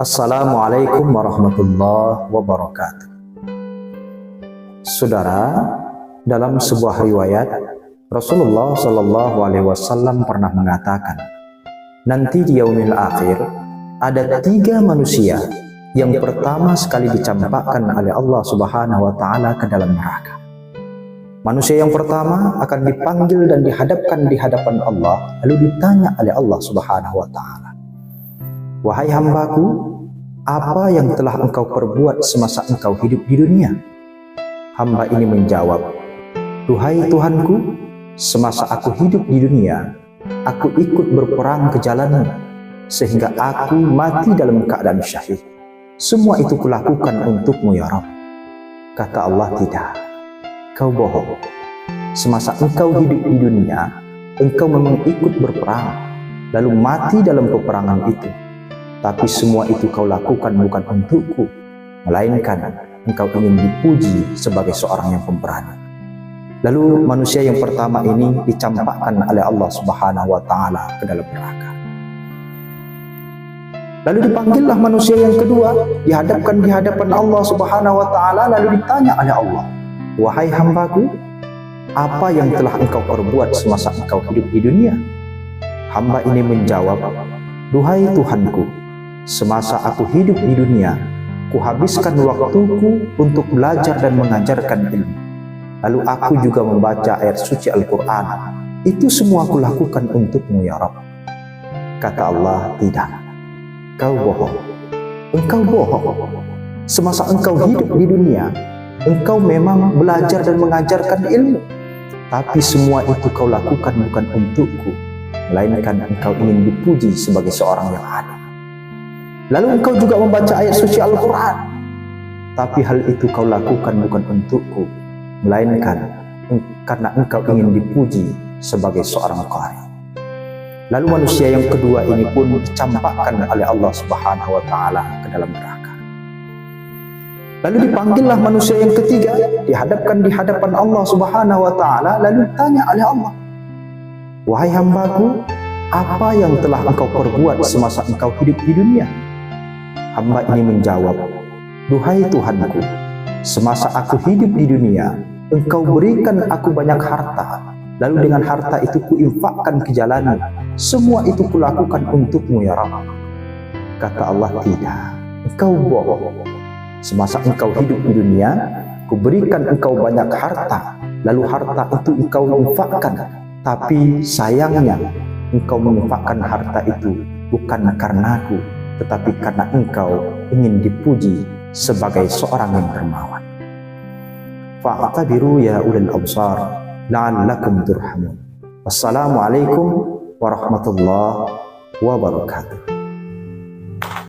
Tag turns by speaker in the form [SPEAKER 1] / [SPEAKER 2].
[SPEAKER 1] Assalamualaikum warahmatullahi wabarakatuh. Saudara, dalam sebuah riwayat Rasulullah Shallallahu Alaihi Wasallam pernah mengatakan, nanti di yaumil akhir ada 3 manusia yang pertama sekali dicampakkan oleh Allah Subhanahu Wa Taala ke dalam neraka. Manusia yang pertama akan dipanggil dan dihadapkan di hadapan Allah, lalu ditanya oleh Allah Subhanahu Wa Taala, wahai hambaku, apa yang telah engkau perbuat semasa engkau hidup di dunia? Hamba ini menjawab, duhai Tuhanku, semasa aku hidup di dunia, aku ikut berperang ke jalan-Mu, sehingga aku mati dalam keadaan syahid. Semua itu kulakukan untuk-Mu ya Rabb. Kata Allah, tidak, kau bohong. Semasa engkau hidup di dunia, engkau memang ikut berperang, lalu mati dalam peperangan itu. Tapi semua itu kau lakukan bukan untukku, melainkan engkau ingin dipuji sebagai seorang yang pemberani. Lalu manusia yang pertama ini dicampakkan oleh Allah Subhanahu Wa Taala ke dalam neraka. Lalu dipanggillah manusia yang kedua, dihadapkan di hadapan Allah Subhanahu Wa Taala, lalu ditanya oleh Allah, wahai hambaku, apa yang telah engkau perbuat semasa engkau hidup di dunia? Hamba ini menjawab, duhai Tuhanku, semasa aku hidup di dunia, kuhabiskan waktuku untuk belajar dan mengajarkan ilmu. Lalu aku juga membaca ayat suci Al-Quran. Itu semua aku lakukan untuk-Mu ya Rabb. Kata Allah, tidak, kau bohong. Engkau bohong. Semasa engkau hidup di dunia, engkau memang belajar dan mengajarkan ilmu. Tapi semua itu kau lakukan bukan untuk-Ku, melainkan engkau ingin dipuji sebagai seorang yang adil. Lalu engkau juga membaca ayat suci Al-Quran. Tapi hal itu kau lakukan bukan untuk-Ku, melainkan karena engkau ingin dipuji sebagai seorang qari. Lalu manusia yang kedua ini pun dicampakkan oleh Allah Subhanahu Wa Taala ke dalam neraka. Lalu dipanggillah manusia yang ketiga, dihadapkan di hadapan Allah Subhanahu Wa Taala, lalu ditanya oleh Allah, wahai hambaku, apa yang telah engkau perbuat semasa engkau hidup di dunia? Hamba ini menjawab, duhai Tuhanku, semasa aku hidup di dunia, engkau berikan aku banyak harta, lalu dengan harta itu kuinfakkan ke jalan-Mu. Semua itu kulakukan untuk-Mu ya Rabb. Kata Allah, tidak, engkau bohong. Semasa engkau hidup di dunia, kuberikan engkau banyak harta, lalu harta itu engkau infakkan. Tapi sayangnya, engkau menginfakkan harta itu bukan karena-Ku, tetapi karena engkau ingin dipuji sebagai seorang yang dermawan. Fa'tabiru ya ulil absar la'allakum turhamun. Wassalamualaikum warahmatullahi wabarakatuh.